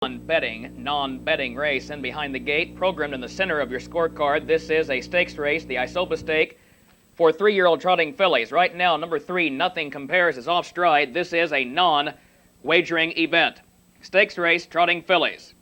Non-betting race in behind the gate, programmed in the center of your scorecard. This is a stakes race, the Isoba stake for 3-year-old trotting fillies. Right now, number 3, Nothing Compares, is off stride. This is a non-wagering event. Stakes race, trotting fillies.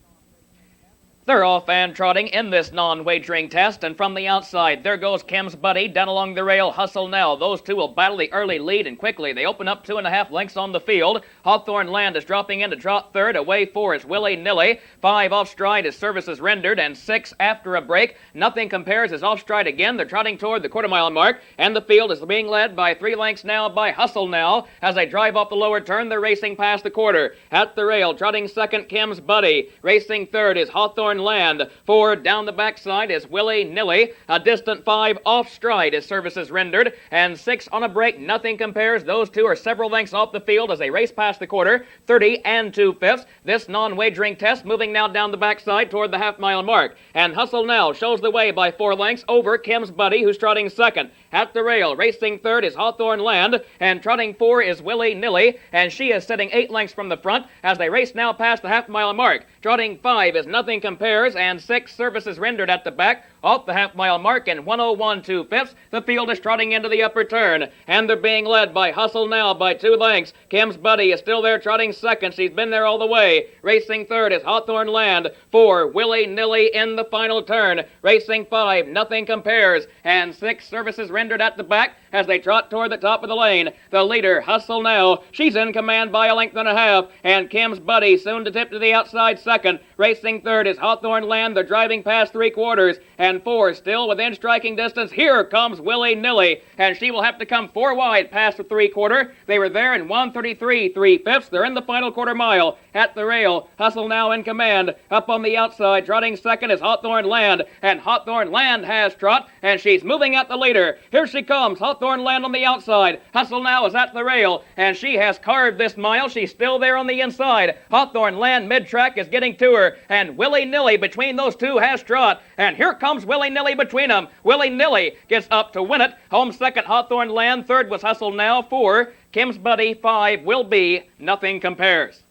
They're off and trotting in this non-wagering test, and from the outside, there goes Kim's Buddy down along the rail. Hustle Now. Those two will battle the early lead, and quickly they open up 2.5 lengths on the field. Hawthorne Land is dropping in to trot third. Away 4 is willy-nilly. 5 off stride is Services Rendered, and 6 after a break. Nothing Compares is off stride again. They're trotting toward the quarter-mile mark, and the field is being led by 3 lengths now by Hustle Now. As they drive off the lower turn, they're racing past the quarter. At the rail, trotting second, Kim's Buddy. Racing third is Hawthorne Land. 4 down the backside is willy-nilly. A distant 5 off stride is Services Rendered, and 6 on a break. Nothing Compares. Those two are several lengths off the field as they race past the quarter. 30 2/5. This non-wagering test moving now down the backside toward the half-mile mark. And Hustle Now shows the way by 4 lengths over Kim's Buddy, who's trotting second. At the rail, racing third is Hawthorne Land, and trotting 4 is willy-nilly, and she is sitting 8 lengths from the front as they race now past the half-mile mark. Trotting 5 is Nothing Compares, and 6 Services Rendered at the back. Off the half-mile mark in 101 2/5, the field is trotting into the upper turn, and they're being led by Hustle Now by 2 lengths. Kim's Buddy is still there trotting second. She's been there all the way. Racing third is Hawthorne Land. 4 willy-nilly in the final turn. Racing 5 Nothing Compares, and 6 Services Rendered at the back as they trot toward the top of the lane. The leader, Hustle Now, she's in command by 1.5 lengths, and Kim's Buddy soon to tip to the outside second. Racing third is Hawthorne Land. They're driving past 3/4, and 4 still within striking distance. Here comes willy-nilly, and she will have to come 4 wide past the 3/4. They were there in 1:33 3/5. They're in the final quarter mile. At the rail, Hustle Now in command. Up on the outside, trotting second is Hawthorne Land, and Hawthorne Land has trot, and she's moving at the leader. Here she comes, Hawthorne Land on the outside. Hustle Now is at the rail, and she has carved this mile. She's still there on the inside. Hawthorne Land mid-track is getting to her, and willy-nilly between those two has trot, and here comes willy-nilly between them. Willy-nilly gets up to win it. Home second, Hawthorne Land. Third was Hustle Now. 4 Kim's Buddy. 5 will be Nothing Compares.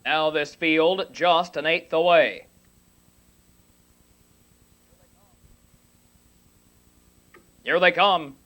Now this field just 1/8 away. Here they come.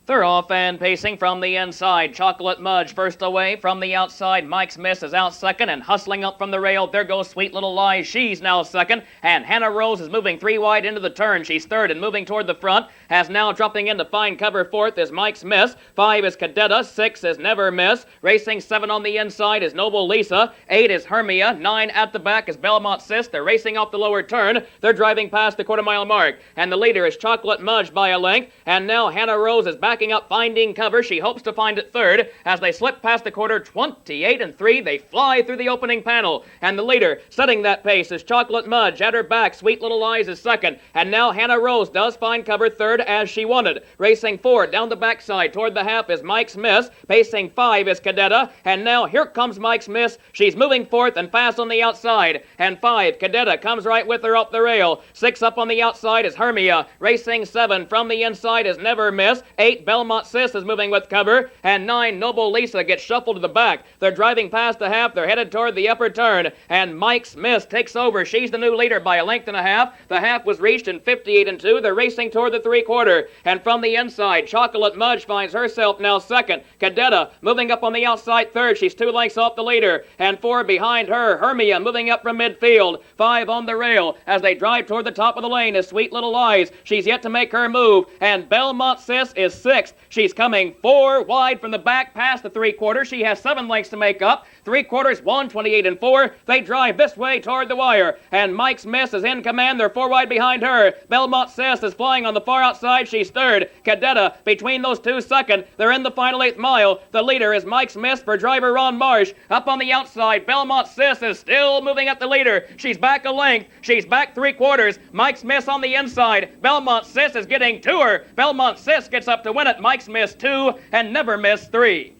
They're off and pacing from the inside. Chocolate Mudge first away from the outside. Mike's Miss is out second, and hustling up from the rail, there goes Sweet Little Lies. She's now second, and Hannah Rose is moving 3 wide into the turn. She's third and moving toward the front. As now dropping into fine cover fourth is Mike's Miss. 5 is Cadetta. 6 is Never Miss. Racing 7 on the inside is Noble Lisa. 8 is Hermia. 9 at the back is Belmont Sis. They're racing off the lower turn. They're driving past the quarter-mile mark, and the leader is Chocolate Mudge by a length, and now Hannah Rose is backing up, finding cover. She hopes to find it third as they slip past the quarter. 28 3. They fly through the opening panel, and the leader setting that pace is Chocolate Mudge. At her back, Sweet Little Lies is second, and now Hannah Rose does find cover third as she wanted. Racing 4 down the backside toward the half is Mike's Miss. Pacing 5 is Cadetta, and now here comes Mike's Miss. She's moving fourth and fast on the outside, and 5 Cadetta comes right with her up the rail. 6 up on the outside is Hermia. Racing 7 from the inside is Never Miss. 8 Belmont Sis is moving with cover, and 9 Noble Lisa gets shuffled to the back. They're driving past the half. They're headed toward the upper turn, and Mike's Miss takes over. She's the new leader by 1.5 lengths. The half was reached in 58 2. They're racing toward the 3/4, and from the inside, Chocolate Mudge finds herself now second. Cadetta moving up on the outside third. She's 2 lengths off the leader, and 4 behind her. Hermia moving up from midfield. 5 on the rail as they drive toward the top of the lane is Sweet Little Lies. She's yet to make her move, and Belmont Sis is sixth. She's coming 4 wide from the back past the 3/4. She has 7 lengths to make up. 3/4, 1:28 4. They drive this way toward the wire, and Mike's Miss is in command. They're 4 wide behind her. Belmont Sis is flying on the far outside. She's third. Cadetta between those two second. They're in the final 8th mile. The leader is Mike's Miss for driver Ron Marsh. Up on the outside, Belmont Sis is still moving at the leader. She's back a length. She's back 3/4. Mike's Miss on the inside. Belmont Sis is getting to her. Belmont Sis gets up to win it. Mike's Miss 2 and Never Miss 3.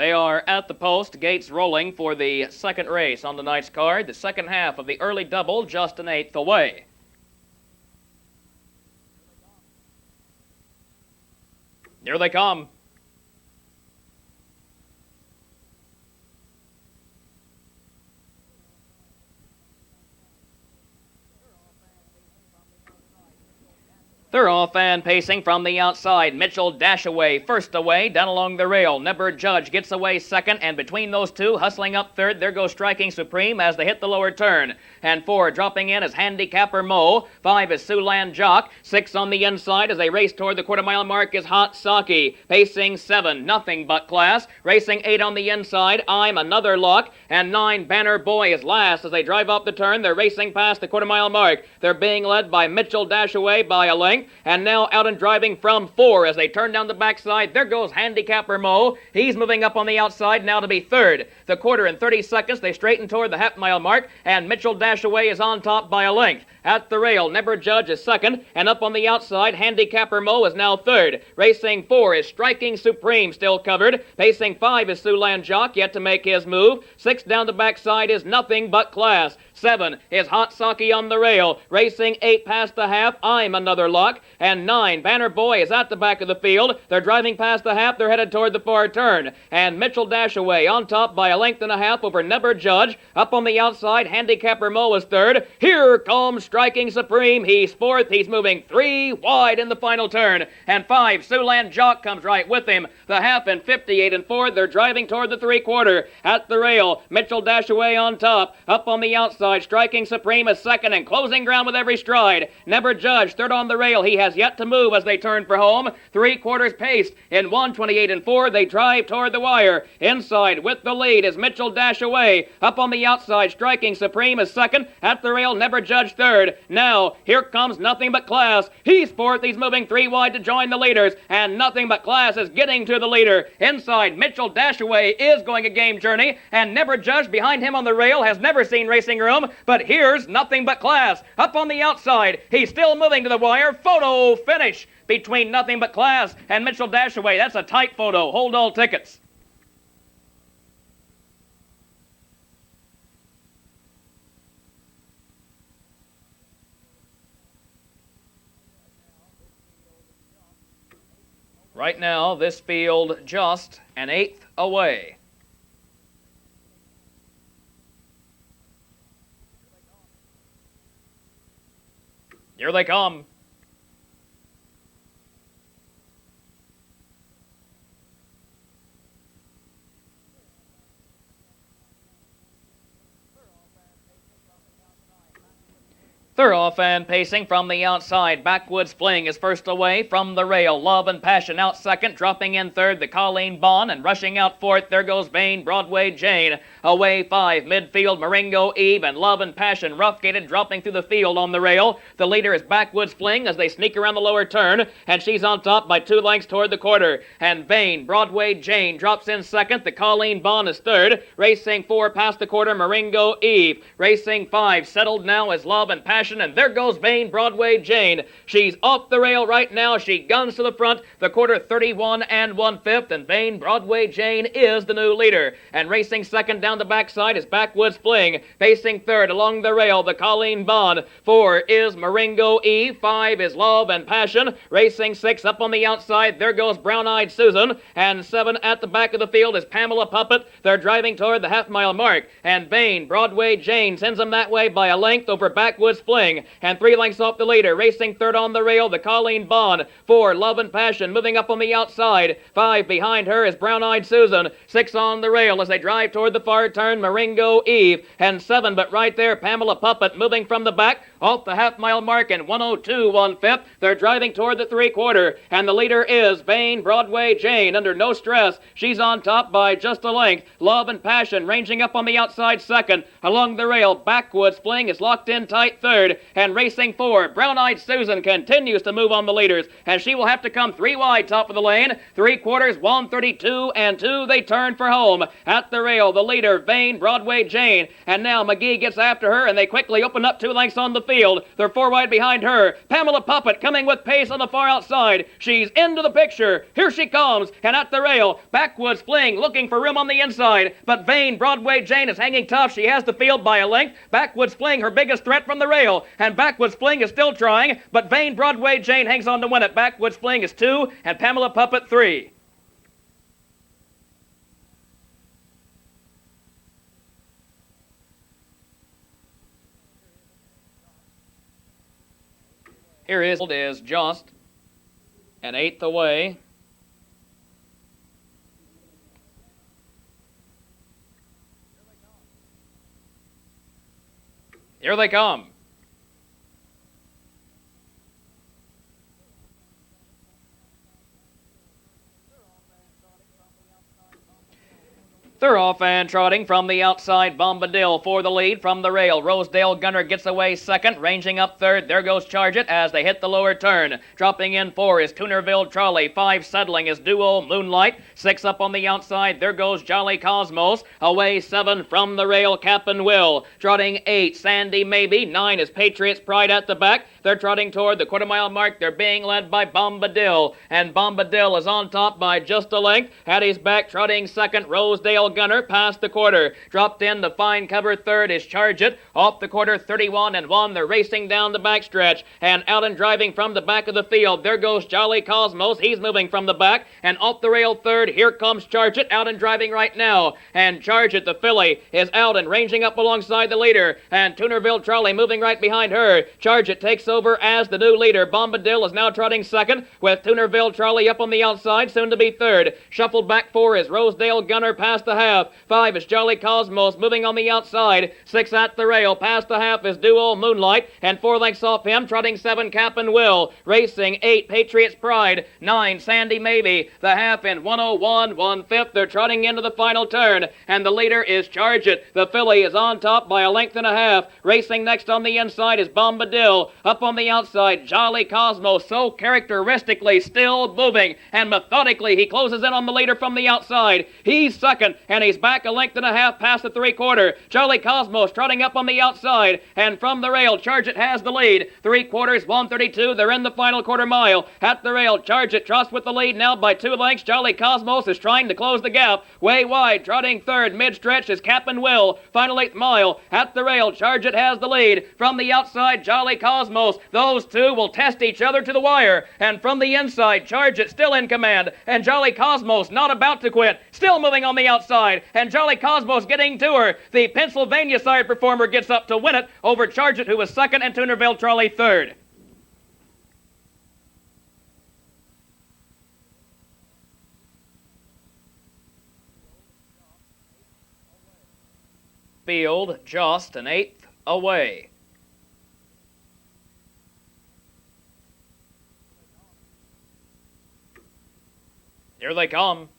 They are at the post, gates rolling for the second race on tonight's card. The second half of the early double, just an eighth away. Here they come. They're off and pacing from the outside. Mitchell Dashaway first away, down along the rail. Never Judge gets away second, and between those two, hustling up third, there goes Striking Supreme as they hit the lower turn. And 4 dropping in is Handicapper Mo. 5 is Siouxland Jock. 6 on the inside as they race toward the quarter-mile mark is Hot Saki. Pacing 7, Nothing But Class. Racing 8 on the inside, I'm Another Luck. And 9, Banner Boy is last as they drive up the turn. They're racing past the quarter-mile mark. They're being led by Mitchell Dashaway by a length. And now out and driving from 4 as they turn down the backside. There goes Handicapper Mo. He's moving up on the outside now to be third. The quarter in 30 seconds. They straighten toward the half-mile mark, and Mitchell Dashaway is on top by a length. At the rail, Never Judge is second, and up on the outside, Handicapper Mo is now third. Racing 4 is Striking Supreme, still covered. Pacing 5 is Siouxland Jock, yet to make his move. 6 down the backside is Nothing But Class. 7 is Hot Saki on the rail. Racing 8 past the half, I'm Another Luck. And 9, Banner Boy is at the back of the field. They're driving past the half, they're headed toward the far turn. And Mitchell Dashaway on top by a length and a half over Never Judge. Up on the outside, Handicapper Mo is third. Here comes Striking Supreme. He's fourth. He's moving 3 wide in the final turn. And 5, Siouxland Jock comes right with him. The half in 58 and 4. They're driving toward the 3/4. At the rail, Mitchell Dashaway on top. Up on the outside, Striking Supreme is second and closing ground with every stride. Never Judge, third on the rail. He has yet to move as they turn for home. 3/4 paced. In 1:28 and 4, they drive toward the wire. Inside with the lead is Mitchell Dashaway. Up on the outside, Striking Supreme is second. At the rail, Never Judge third. Now, here comes Nothing But Class. He's fourth. He's moving 3 wide to join the leaders. And Nothing But Class is getting to the leader. Inside, Mitchell Dashaway is going a game journey. And Never Judge behind him on the rail has never seen racing room. But here's Nothing But Class. Up on the outside, he's still moving to the wire. Photo finish between Nothing But Class and Mitchell Dashaway. That's a tight photo. Hold all tickets. Right now, this field just an eighth away. Here they come. They're off and pacing from the outside. Backwoods Fling is first away from the rail. Love and Passion out second, dropping in third, the Colleen Bond, and rushing out fourth, there goes Vane, Broadway Jane. Away 5, midfield, Maringo Eve, and Love and Passion rough-gated, dropping through the field on the rail. The leader is Backwoods Fling as they sneak around the lower turn, and she's on top by 2 lengths toward the quarter. And Vane, Broadway Jane drops in second, the Colleen Bond is third. Racing 4 past the quarter, Maringo Eve. Racing 5, settled now is Love and Passion, and there goes Vane, Broadway Jane. She's off the rail right now. She guns to the front. The quarter 31 and 1/5, and Vane, Broadway Jane is the new leader. And racing second down the backside is Backwoods Fling. Pacing third along the rail, the Colleen Bond. 4 is Maringo Eve. 5 is Love and Passion. Racing 6 up on the outside, there goes Brown-Eyed Susan. And 7 at the back of the field is Pamela Puppet. They're driving toward the half-mile mark. And Vane, Broadway Jane sends them that way by a length over Backwoods Fling. And 3 lengths off the leader. Racing third on the rail, the Colleen Bond. 4, Love and Passion, moving up on the outside. 5 behind her is Brown-Eyed Susan. 6 on the rail as they drive toward the far turn, Maringo Eve. And 7, but right there, Pamela Puppet, moving from the back, off the half-mile mark in 1:02 1/5. They're driving toward the 3/4. And the leader is Vane, Broadway Jane, under no stress. She's on top by just a length. Love and Passion ranging up on the outside second. Along the rail, Backwoods Fling is locked in tight third. And racing 4, Brown-Eyed Susan continues to move on the leaders, and she will have to come 3 wide top of the lane. 3/4, 1:32 and 2. They turn for home. At the rail, the leader, Vane, Broadway Jane, and now McGee gets after her, and they quickly open up 2 lengths on the field. They're 4 wide behind her. Pamela Puppet coming with pace on the far outside. She's into the picture. Here she comes, and at the rail, Backwoods Fling looking for room on the inside, but vain Broadway Jane is hanging tough. She has the field by a length. Backwoods Fling, her biggest threat from the rail, and Backwoods Fling is still trying, but vain Broadway Jane hangs on to win it. Backwoods Fling is 2, and Pamela Puppet 3. Here is just an 1/8 away. Here they come. They're off and trotting from the outside. Bombadil for the lead from the rail. Rosedale Gunner gets away second, ranging up third. There goes Charge It as they hit the lower turn. Dropping in 4 is Tunerville Trolley. 5 settling is Duo Moonlight. 6 up on the outside. There goes Jolly Cosmos. Away 7 from the rail. Cap'n Will. Trotting 8, Sandy Maybe. 9 is Patriot's Pride at the back. They're trotting toward the quarter-mile mark. They're being led by Bombadil. And Bombadil is on top by just a length. At his back, trotting second, Rosedale Gunner past the quarter. Dropped in the fine cover third is Charge It. Off the quarter, 31 and 1. They're racing down the backstretch. And out and driving from the back of the field. There goes Jolly Cosmos. He's moving from the back. And off the rail third, here comes Charge It out and driving right now. And Charge It, the filly, is out and ranging up alongside the leader. And Tunerville Trolley moving right behind her. Charge It takes over as the new leader. Bombadil is now trotting second with Tunerville Trolley up on the outside, soon to be third. Shuffled back 4 is Rosedale Gunner past the half. 5 is Jolly Cosmos moving on the outside. 6 at the rail. Past the half is Duo Moonlight. And 4 lengths off him, trotting 7 Cap'n Will. Racing 8 Patriot's Pride. 9 Sandy Maybe. The half in 101 1/5. They're trotting into the final turn. And the leader is Charge It. The filly is on top by a length and a half. Racing next on the inside is Bombadil. Up on the outside, Jolly Cosmos, so characteristically still moving, and methodically he closes in on the leader from the outside. He's second, and he's back a length and a half past the 3/4. Jolly Cosmos trotting up on the outside, and from the rail, Charge It has the lead. 3/4, 1:32. They're in the final quarter mile. At the rail, Charge It trots with the lead now by 2 lengths. Jolly Cosmos is trying to close the gap. Way wide, trotting third, mid-stretch is Cap'n Will. Final 8th mile. At the rail, Charge It has the lead. From the outside, Jolly Cosmos. Those two will test each other to the wire. And from the inside, Charge It still in command. And Jolly Cosmos not about to quit. Still moving on the outside. And Jolly Cosmos getting to her. The Pennsylvania side performer gets up to win it over Charge It, who was second, and Tunerville Trolley third. Field just an 1/8 away. Here they come.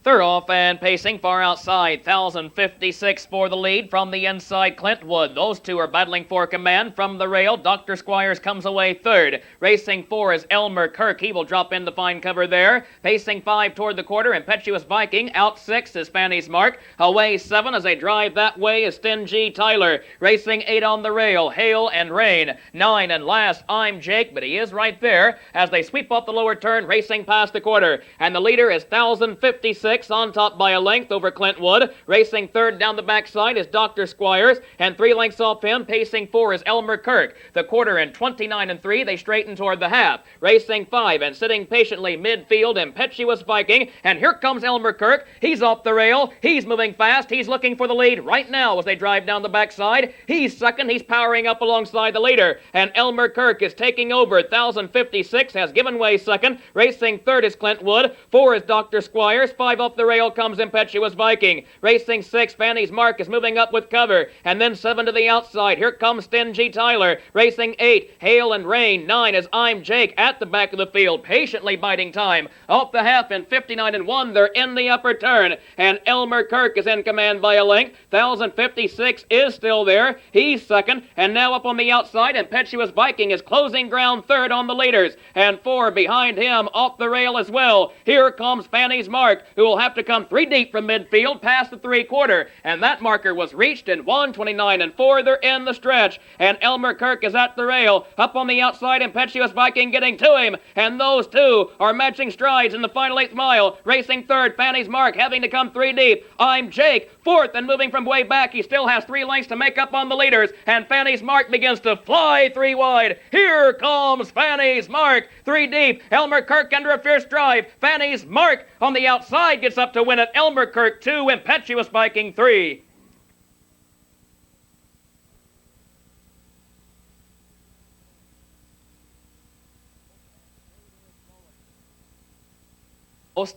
They're off and pacing far outside. 1,056 for the lead from the inside. Clintwood. Those two are battling for command from the rail. Dr. Squires comes away third. Racing 4 is Elmer Kirk. He will drop in the fine cover there. Pacing 5 toward the quarter. Impetuous Viking. Out 6 is Fanny's Mark. Away 7 as they drive that way is Stingy Tyler. Racing 8 on the rail. Hail and Rain. 9 and last I'm Jake, but he is right there as they sweep off the lower turn, racing past the quarter. And the leader is 1,056. On top by a length over Clintwood. Racing third down the backside is Dr. Squires, and 3 lengths off him. Pacing 4 is Elmer Kirk. The quarter in 29 and 3. They straighten toward the half. Racing 5 and sitting patiently midfield, Impetuous Viking. And here comes Elmer Kirk. He's off the rail. He's moving fast. He's looking for the lead right now as they drive down the backside. He's second. He's powering up alongside the leader. And Elmer Kirk is taking over. 1,056 has given way second. Racing third is Clintwood. 4 is Dr. Squires. 5 off the rail comes Impetuous Viking. Racing 6, Fanny's Mark is moving up with cover. And then 7 to the outside. Here comes Stingy Tyler. Racing 8, Hail and Rain. 9 is I'm Jake at the back of the field, patiently biding time. Off the half in 59 and 1, they're in the upper turn. And Elmer Kirk is in command by a length. 1056 is still there. He's second. And now up on the outside, Impetuous Viking is closing ground third on the leaders. And 4 behind him off the rail as well. Here comes Fanny's Mark, who will have to come 3 deep from midfield past the 3/4. And that marker was reached in 1:29 and 4. They're in the stretch. And Elmer Kirk is at the rail. Up on the outside, Impetuous Viking getting to him. And those two are matching strides in the final 8th mile. Racing third, Fanny's Mark having to come 3 deep. I'm Jake, fourth and moving from way back. He still has 3 lengths to make up on the leaders. And Fanny's Mark begins to fly 3 wide. Here comes Fanny's Mark, 3 deep. Elmer Kirk under a fierce drive. Fanny's Mark on the outside gets up to win it. Elmer Kirk 2, Impetuous Viking 3.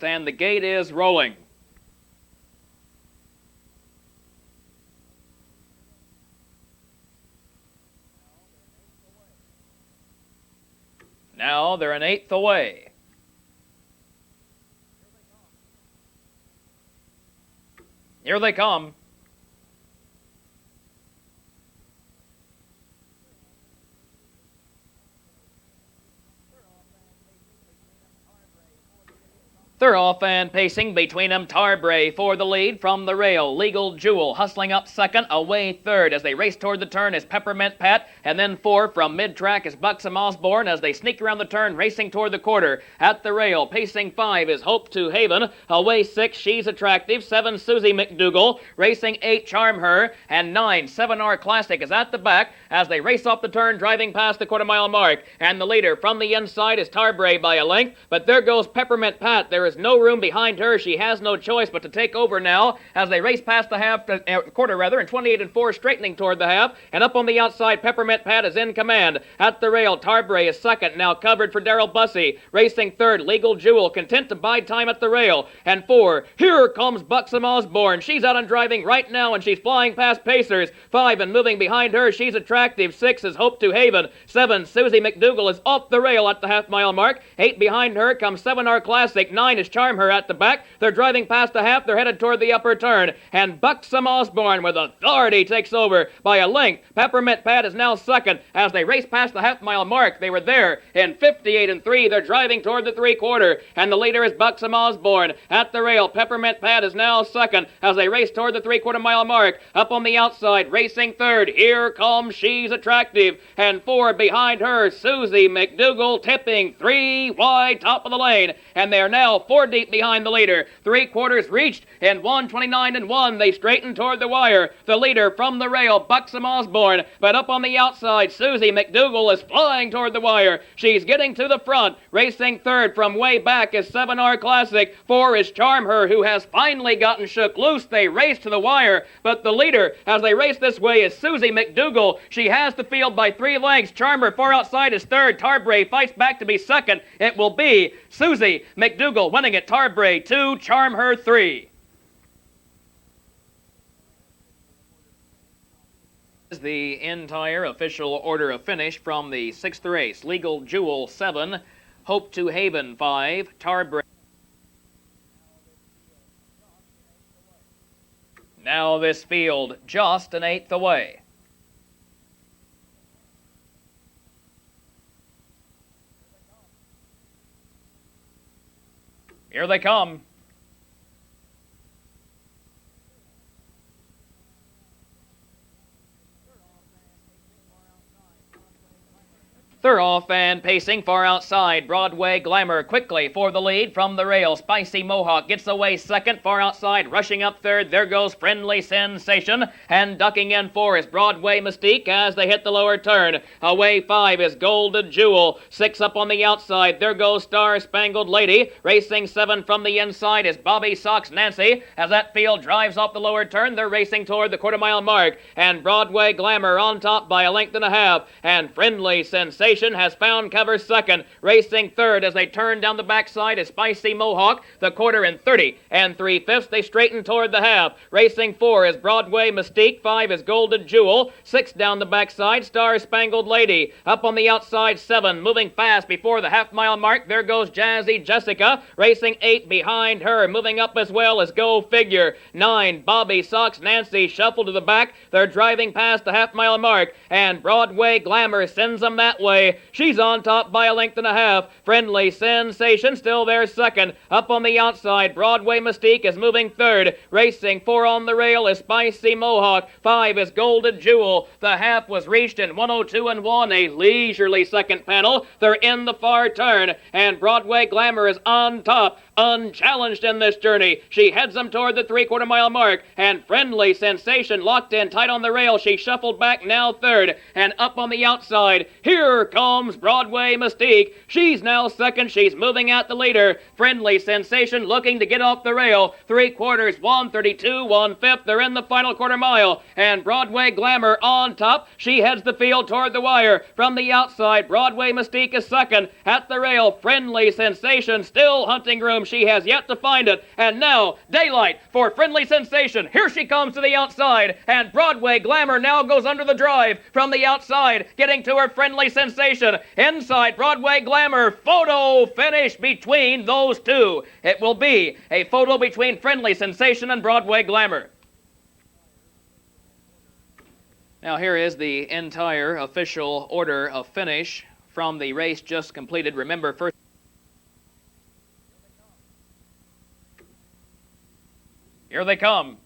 And the gate is rolling. Now they're an 1/8 away. Here they come. They're off and pacing between them. Tarbray for the lead from the rail. Legal Jewel hustling up second, away third. As they race toward the turn is Peppermint Pat, and then 4 from mid-track is Buxom Osborne as they sneak around the turn, racing toward the quarter. At the rail, pacing 5 is Hope to Haven. Away 6, She's Attractive. 7, Susie McDougal. Racing 8, Charm Her. And 9, 7R Classic is at the back as they race off the turn, driving past the quarter-mile mark. And the leader from the inside is Tarbray by a length, but there goes Peppermint Pat. There is no room behind her. She has no choice but to take over now as they race past the half, quarter in 28 and 4, straightening toward the half. And up on the outside, Peppermint Pat is in command. At the rail, Tarbray is second, now covered for Darrell Bussey. Racing third, Legal Jewel, content to bide time at the rail. And 4, here comes Buxom Osborne. She's out and driving right now, and she's flying past pacers. 5 and moving behind her, She's Attractive. 6 is Hope to Haven. 7, Susie McDougal is off the rail at the half-mile mark. 8 behind her comes 7R Classic. 9 is Charm Her at the back. They're driving past the half. They're headed toward the upper turn. And Buxom Osborne with authority takes over by a length. Peppermint Pat is now second as they race past the half-mile mark. They were there in 58 and 3. They're driving toward the 3/4. And the leader is Buxom Osborne. At the rail, Peppermint Pat is now second as they race toward the 3/4 mile mark. Up on the outside, racing third. Here comes She's Attractive. And 4 behind her, Susie McDougal, tipping 3 wide, top of the lane. And they are now 4 deep behind the leader. 3/4 reached in 1:29 and 1. They straighten toward the wire. The leader from the rail, Buxom Osborne. But up on the outside, Susie McDougal is flying toward the wire. She's getting to the front. Racing third from way back is 7R Classic. 4 is Charm Her, who has finally gotten shook loose. They race to the wire. But the leader, as they race this way, is Susie McDougal. She has the field by 3 lengths. Charm Her far outside is third. Tarbray fights back to be second. It will be Susie McDougal winning it. Tarbray 2, Charm Her 3. Is the entire official order of finish from the 6th race. Legal Jewel 7, Hope to Haven 5, Tarbray. Now this field just an 1/8 away. Here they come. They're off and pacing far outside. Broadway Glamour quickly for the lead from the rail. Spicy Mohawk gets away second. Far outside, rushing up third. There goes Friendly Sensation. And ducking in 4 is Broadway Mystique as they hit the lower turn. Away 5 is Golden Jewel. 6 up on the outside. There goes Star Spangled Lady. Racing 7 from the inside is Bobby Sox Nancy. As that field drives off the lower turn, they're racing toward the quarter-mile mark. And Broadway Glamour on top by a length and a half. And Friendly Sensation Sensation has found cover second. Racing third as they turn down the backside is Spicy Mohawk. The quarter in 30 3/5. They straighten toward the half. Racing 4 is Broadway Mystique. 5 is Golden Jewel. 6 down the backside, Star Spangled Lady. Up on the outside, 7 moving fast before the half-mile mark. There goes Jazzy Jessica. Racing 8 behind her. Moving up as well as Go Figure. 9, Bobby Sox Nancy shuffle to the back. They're driving past the half-mile mark, and Broadway Glamour sends them that way. She's on top by a length and a half. Friendly Sensation still there second. Up on the outside, Broadway Mystique is moving third. Racing 4 on the rail is Spicy Mohawk. 5 is Golden Jewel. The half was reached in 102 and 1, a leisurely second panel. They're in the far turn, and Broadway Glamour is on top, unchallenged in this journey. She heads them toward the 3/4 mile mark, and Friendly Sensation locked in tight on the rail. She shuffled back, now third, and up on the outside, here comes Broadway Mystique. She's now second. She's moving at the leader. Friendly Sensation looking to get off the rail. 3/4, 132, 1/5. They're in the final quarter mile, and Broadway Glamour on top. She heads the field toward the wire. From the outside, Broadway Mystique is second. At the rail, Friendly Sensation still hunting room. She has yet to find it. And now, daylight for Friendly Sensation. Here she comes to the outside, and Broadway Glamour now goes under the drive. From the outside, getting to her Friendly Sensation. Inside, Broadway Glamour. Photo finish between those two. It will be a photo between Friendly Sensation and Broadway Glamour. Now here is the entire official order of finish from the race just completed. Remember, first... Here they come.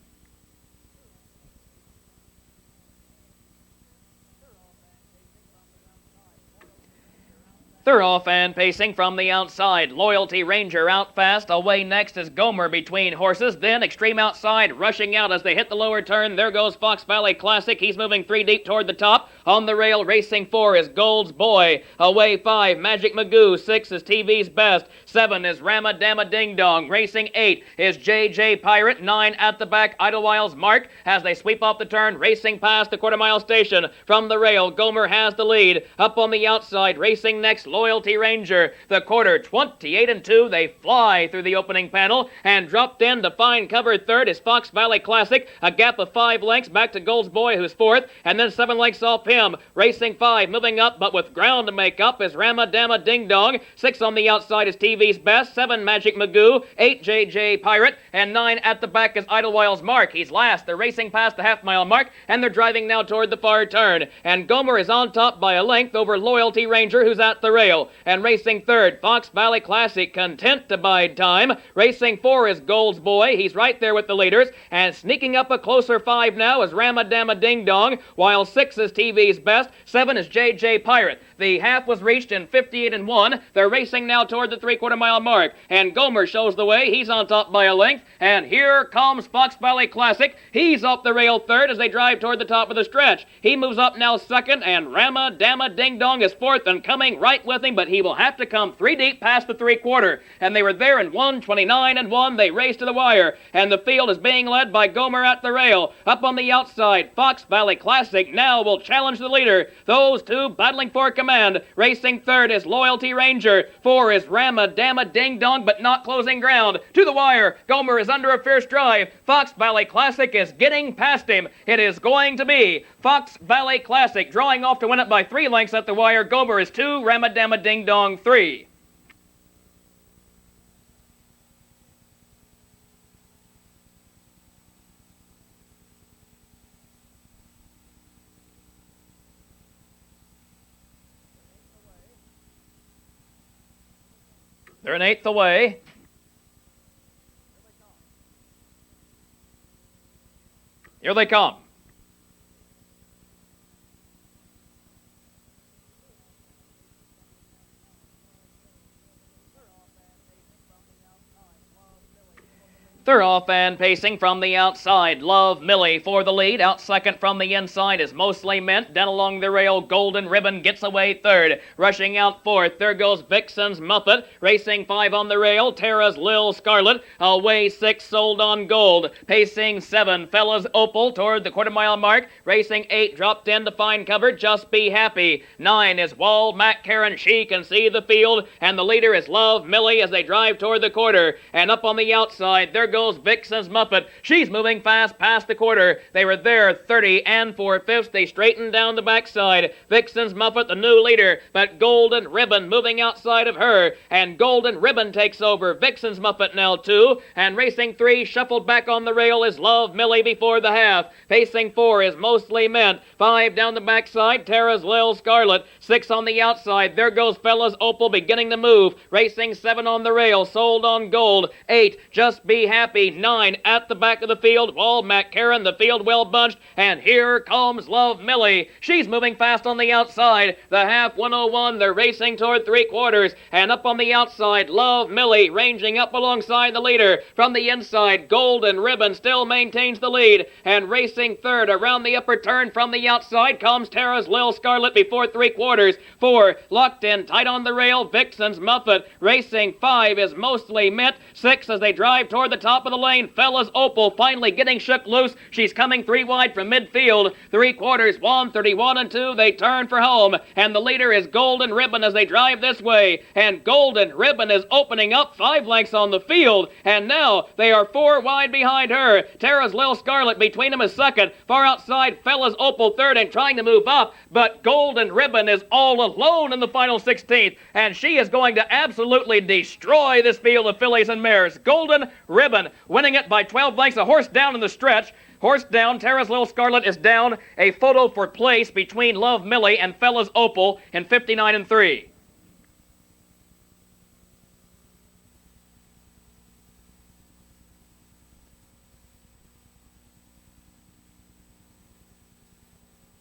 They're off and pacing from the outside. Loyalty Ranger out fast. Away next is Gomer between horses. Then Extreme outside, rushing out as they hit the lower turn. There goes Fox Valley Classic. He's moving 3 deep toward the top. On the rail, racing 4 is Gold's Boy. Away 5, Magic Magoo. 6 is TV's Best. 7 is Rama Damma Ding Dong. Racing 8 is JJ Pirate. 9 at the back, Idlewile's Mark. As they sweep off the turn, racing past the quarter-mile station. From the rail, Gomer has the lead. Up on the outside, racing next, Loyalty Ranger. The quarter, 28 and 2. They fly through the opening panel, and dropped in to find cover third is Fox Valley Classic. A gap of 5 lengths back to Gold's Boy, who's fourth, and then 7 lengths off him. Racing 5, moving up, but with ground to make up, is Rama Damma Ding Dong. 6 on the outside is TV's Best. 7 Magic Magoo. 8 JJ Pirate, and 9 at the back is Idlewile's Mark. He's last. They're racing past the half-mile mark, and they're driving now toward the far turn. And Gomer is on top by a length over Loyalty Ranger, who's at the rail. And racing third, Fox Valley Classic, content to bide time. Racing 4 is Gold's Boy. He's right there with the leaders. And sneaking up a closer 5 now is Rama Damma Ding Dong, while 6 is TV's Best. 7 is JJ Pirate. The half was reached in 58 and 1. They're racing now toward the 3/4 mile mark. And Gomer shows the way. He's on top by a length. And here comes Fox Valley Classic. He's off the rail third as they drive toward the top of the stretch. He moves up now second, and Rama Damma Ding Dong is fourth and coming right with him, but he will have to come 3 deep past the 3/4. And they were there in 1:29 and 1. They race to the wire, and the field is being led by Gomer at the rail. Up on the outside, Fox Valley Classic now will challenge the leader. Those two battling for command. Racing third is Loyalty Ranger. 4 is Rama Damma Ding Dong, but not closing ground. To the wire, Gomer is under a fierce drive. Fox Valley Classic is getting past him. It is going to be Fox Valley Classic drawing off to win it by 3 lengths at the wire. Gomer is 2, Rama Damma Ding Dong 3. They're an 1/8 away. Here they come. They're off and pacing from the outside. Love Millie for the lead. Out second from the inside is Mostly Mint. Down along the rail, Golden Ribbon gets away third. Rushing out fourth, there goes Vixen's Muppet. Racing 5 on the rail, Tara's Lil Scarlet. Away 6, Sold on Gold. Pacing 7, Fella's Opal toward the quarter-mile mark. Racing 8, dropped in to find cover, Just Be Happy. 9 is Wall Mac Karen, She Can See the Field. And the leader is Love Millie as they drive toward the quarter. And up on the outside, there goes Vixen's Muppet. She's moving fast past the quarter. They were there 30 and 4/5. They straightened down the backside. Vixen's Muppet, the new leader, but Golden Ribbon moving outside of her. And Golden Ribbon takes over. Vixen's Muppet now 2. And racing 3, shuffled back on the rail, is Love Millie before the half. Pacing 4 is Mostly Mint. 5 down the backside, Tara's Lil Scarlet. 6 on the outside, there goes Fella's Opal beginning to move. Racing 7 on the rail, Sold on Gold. 8, Just Be Happy. 9 at the back of the field, Wall Mac Karen, the field well bunched, and here comes Love Millie. She's moving fast on the outside. The half 101, they're racing toward 3/4, and up on the outside, Love Millie ranging up alongside the leader. From the inside, Golden Ribbon still maintains the lead, and racing third around the upper turn from the outside comes Tara's Lil Scarlet before 3/4. 4, locked in tight on the rail, Vixen's Muppet. Racing 5 is Mostly Mint. 6 as they drive toward the top of the lane, Fella's Opal finally getting shook loose. She's coming 3 wide from midfield. 3/4, 1:31 and 2. They turn for home, and the leader is Golden Ribbon as they drive this way. And Golden Ribbon is opening up 5 lengths on the field, and now they are 4 wide behind her. Tara's Lil Scarlet between them is second. Far outside, Fella's Opal third and trying to move up, but Golden Ribbon is all alone in the final 16th, and she is going to absolutely destroy this field of fillies and mares. Golden Ribbon winning it by 12 lengths, a horse down in the stretch. Horse down, Tara's Lil Scarlet is down. A photo for place between Love Millie and Fella's Opal in 59 and 3.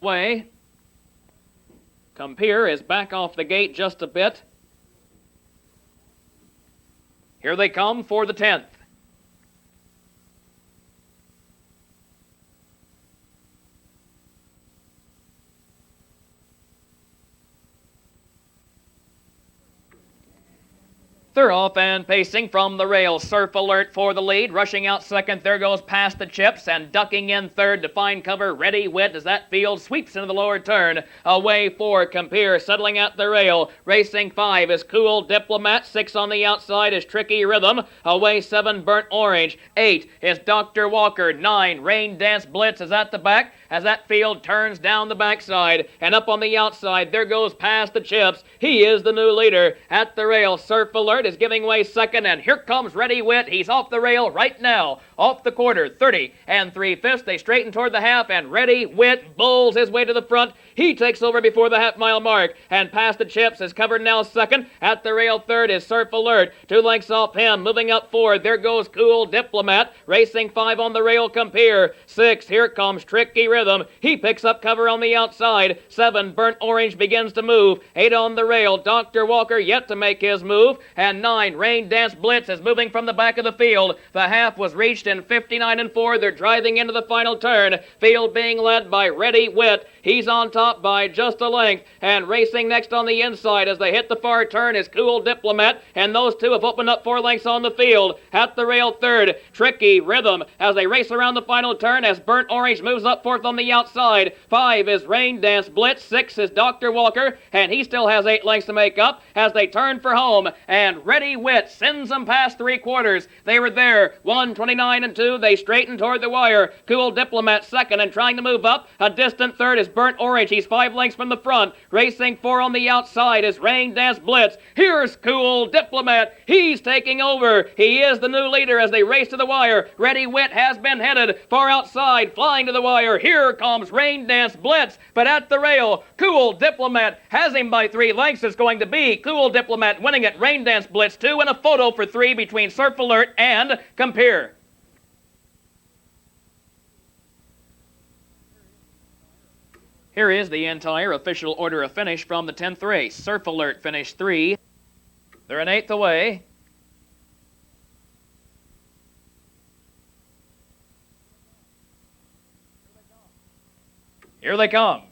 Way. Compere is back off the gate just a bit. Here they come for the 10th. They're off and pacing from the rail. Surf Alert for the lead. Rushing out second, there goes Past the Chips, and ducking in third to find cover, Ready Wit, as that field sweeps into the lower turn. Away 4, Compere, settling at the rail. Racing 5 is Cool Diplomat. 6 on the outside is Tricky Rhythm. Away 7, Burnt Orange. 8 is Dr. Walker. 9, Rain Dance Blitz is at the back as that field turns down the backside. And up on the outside, there goes Past the Chips. He is the new leader. At the rail, Surf Alert is giving way second, and here comes Ready Wit. He's off the rail right now. Off the quarter, 30 and 3/5. They straighten toward the half, and Ready Wit bowls his way to the front. He takes over before the half-mile mark, and Past the Chips is covered now second. At the rail third is Surf Alert. 2 lengths off him. Moving up forward, there goes Cool Diplomat. Racing 5 on the rail, Compere. 6, here comes Tricky Rhythm. He picks up cover on the outside. 7, Burnt Orange begins to move. 8 on the rail, Dr. Walker yet to make his move. And 9, Rain Dance Blitz is moving from the back of the field. The half was reached in 59 and 4. They're driving into the final turn. Field being led by Ready Wit. He's on top by just a length. And racing next on the inside as they hit the far turn is Cool Diplomat. And those two have opened up 4 lengths on the field. At the rail third, Tricky Rhythm as they race around the final turn as Burnt Orange moves up fourth on the outside. 5 is Rain Dance Blitz. 6 is Dr. Walker. And he still has 8 lengths to make up as they turn for home. And Ready Wit sends them past 3/4. They were there 1:29 and 2. They straighten toward the wire. Cool Diplomat second and trying to move up. A distant third is Burnt Orange. He's 5 lengths from the front. Racing 4 on the outside is Rain Dance Blitz. Here's Cool Diplomat. He's taking over. He is the new leader as they race to the wire. Ready Wit has been headed far outside, flying to the wire. Here comes Rain Dance Blitz, but at the rail, Cool Diplomat has him by 3 lengths. It's going to be Cool Diplomat winning it. Rain Dance Blitz 2 and a photo for 3 between Surf Alert and Compere. Here is the entire official order of finish from the 10th race. Surf Alert finished 3. They're an 8th away. Here they come.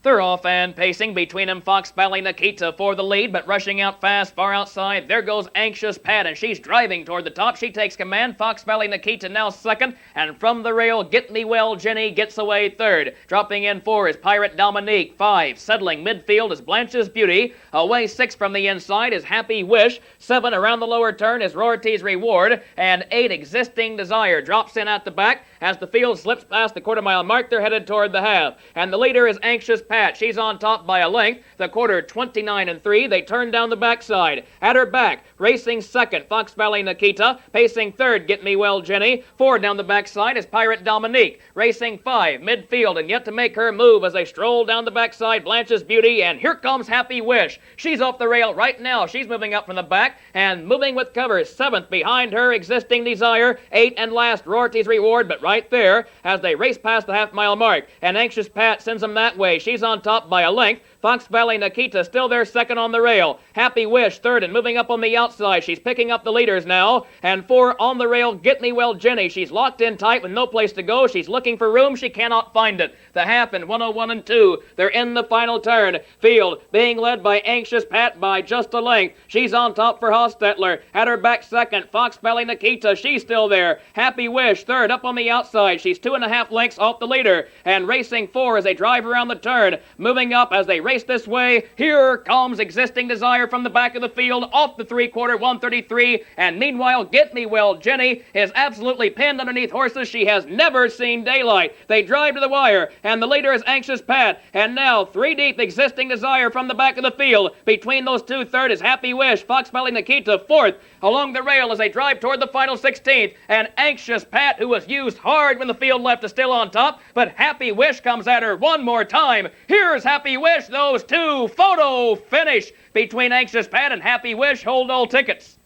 They're off and pacing between them. Fox Valley Nikita for the lead, but rushing out fast, far outside. There goes Anxious Pat, and she's driving toward the top. She takes command. Fox Valley Nikita now second, and from the rail, Get Me Well Jenny gets away third. Dropping in four is Pirate Dominique. Five, settling midfield is Blanche's Beauty. Away six from the inside is Happy Wish. Seven around the lower turn is Rority's Reward, and eight, Existing Desire drops in at the back. As the field slips past the quarter-mile mark, they're headed toward the half. And the leader is Anxious Pat. She's on top by a length. The quarter 29-3. They turn down the backside. At her back, racing second, Fox Valley Nikita. Pacing third, Get Me Well Jenny. Four down the backside is Pirate Dominique. Racing five, midfield, and yet to make her move as they stroll down the backside, Blanche's Beauty. And here comes Happy Wish. She's off the rail right now. She's moving up from the back and moving with cover. Seventh behind her, Existing Desire. Eight and last, Rority's Reward. But right there, as they race past the half-mile mark, and Anxious Pat sends them that way. She's on top by a length. Fox Valley Nikita still there second on the rail. Happy Wish third and moving up on the outside. She's picking up the leaders now. And four on the rail, Get Me Well Jenny. She's locked in tight with no place to go. She's looking for room. She cannot find it. The half in 101 and 2. They're in the final turn. Field being led by Anxious Pat by just a length. She's on top for Hostetler. At her back second, Fox Valley Nikita. She's still there. Happy Wish third up on the outside. She's 2.5 lengths off the leader. And racing four as they drive around the turn. Moving up as they race this way. Here comes Existing Desire from the back of the field off the three-quarter 133. And meanwhile, Get Me Well Jenny is absolutely pinned underneath horses she has never seen daylight. They drive to the wire, and the leader is Anxious Pat. And now, three deep, Existing Desire from the back of the field. Between those two, third is Happy Wish. Fox Valley Nikita fourth along the rail as they drive toward the final 16th. And Anxious Pat, who was used hard when the field left, is still on top. But Happy Wish comes at her one more time. Here's Happy Wish. Those two photo finish between Anxious Pat and Happy Wish. Hold all tickets.